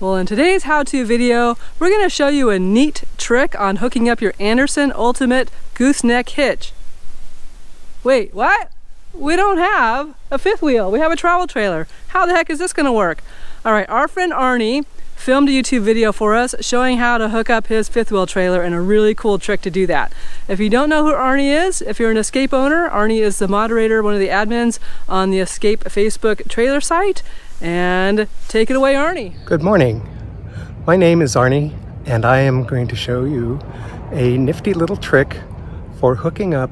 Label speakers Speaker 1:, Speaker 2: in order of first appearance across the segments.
Speaker 1: Well, in today's how-to video, we're going to show you a neat trick on hooking up your Anderson Ultimate Gooseneck Hitch. Wait, what? We don't have a fifth wheel. We have a travel trailer. How the heck is this going to work? All right, our friend Arnie filmed a YouTube video for us showing how to hook up his fifth wheel trailer, and a really cool trick to do that. If you don't know who Arnie is, if you're an Escape owner, Arnie is the moderator, one of the admins on the Escape Facebook trailer site. And take it away, Arnie.
Speaker 2: Good morning. My name is Arnie, and I am going to show you a nifty little trick for hooking up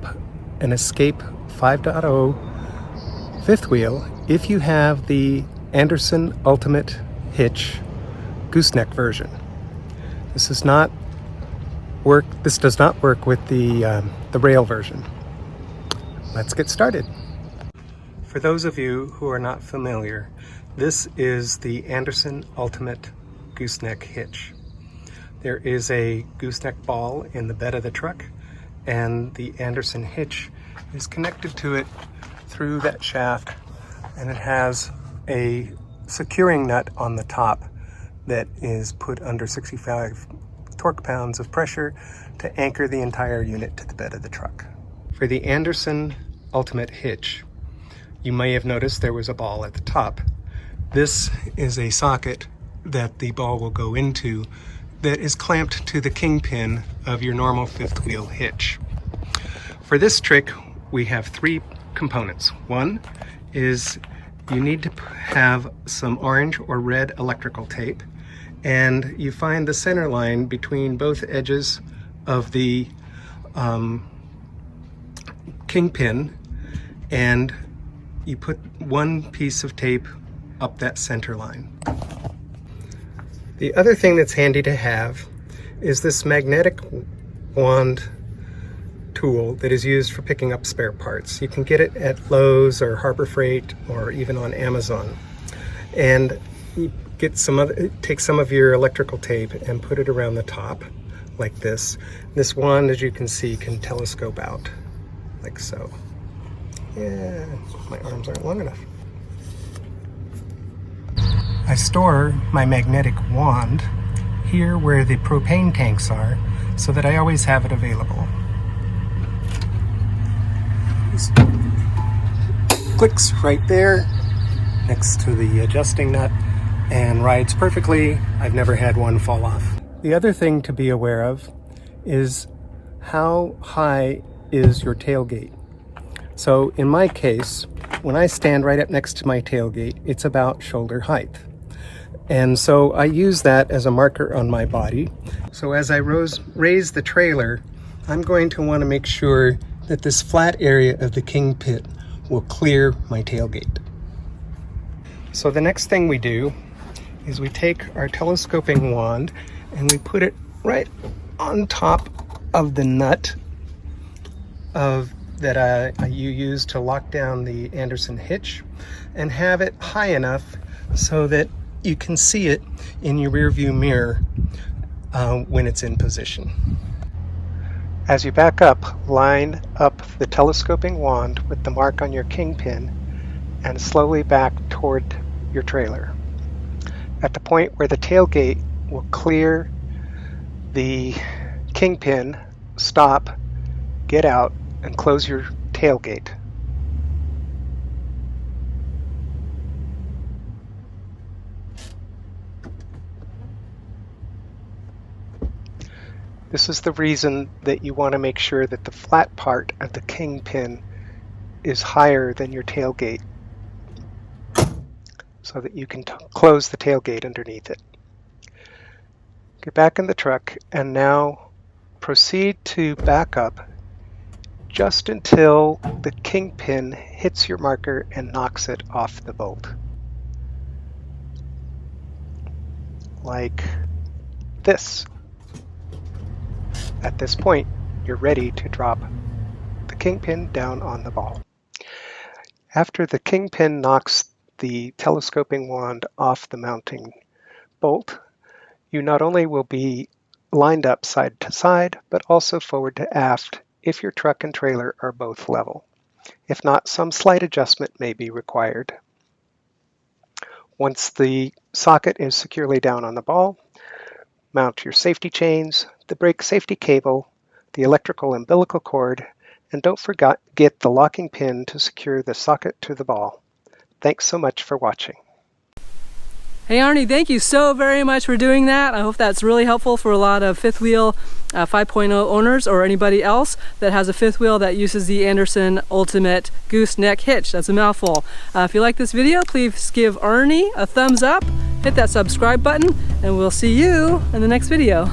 Speaker 2: an Escape 5.0 fifth wheel if you have the Anderson Ultimate Hitch gooseneck version. This does not work with the rail version. Let's get started. For those of you who are not familiar, this is the Anderson Ultimate Gooseneck Hitch. There is a gooseneck ball in the bed of the truck, and the Anderson Hitch is connected to it through that shaft, and it has a securing nut on the top that is put under 65 torque pounds of pressure to anchor the entire unit to the bed of the truck. For the Anderson Ultimate Hitch, you may have noticed there was a ball at the top. This is a socket that the ball will go into that is clamped to the kingpin of your normal fifth wheel hitch. For this trick, we have three components. One is you need to have some orange or red electrical tape, and you find the center line between both edges of the kingpin, and you put one piece of tape up that center line. The other thing that's handy to have is this magnetic wand tool that is used for picking up spare parts. You can get it at Lowe's or Harbor Freight or even on Amazon. And you get take some of your electrical tape and put it around the top like this. This wand, as you can see, can telescope out like so. Yeah, my arms aren't long enough. I store my magnetic wand here where the propane tanks are so that I always have it available. Just clicks right there next to the adjusting nut and rides perfectly. I've never had one fall off. The other thing to be aware of is how high is your tailgate. So in my case, when I stand right up next to my tailgate, it's about shoulder height. And so I use that as a marker on my body. So as I raise the trailer, I'm going to want to make sure that this flat area of the king pit will clear my tailgate. So the next thing we do is we take our telescoping wand and we put it right on top of the nut that you use to lock down the Anderson Hitch, and have it high enough so that you can see it in your rear view mirror when it's in position. As you back up, line up the telescoping wand with the mark on your kingpin and slowly back toward your trailer. At the point where the tailgate will clear the kingpin, stop, get out, and close your tailgate. This is the reason that you want to make sure that the flat part of the kingpin is higher than your tailgate so that you can close the tailgate underneath it. Get back in the truck and now proceed to back up just until the kingpin hits your marker and knocks it off the bolt. Like this. At this point, you're ready to drop the kingpin down on the ball. After the kingpin knocks the telescoping wand off the mounting bolt, you not only will be lined up side to side, but also forward to aft if your truck and trailer are both level. If not, some slight adjustment may be required. Once the socket is securely down on the ball, mount your safety chains, the brake safety cable, the electrical umbilical cord, and don't forget the locking pin to secure the socket to the ball. Thanks so much for watching.
Speaker 1: Hey Arnie, thank you so very much for doing that. I hope that's really helpful for a lot of fifth wheel 5.0 owners or anybody else that has a fifth wheel that uses the Anderson Ultimate Gooseneck Hitch. That's a mouthful. If you like this video, please give Arnie a thumbs up, hit that subscribe button, and we'll see you in the next video.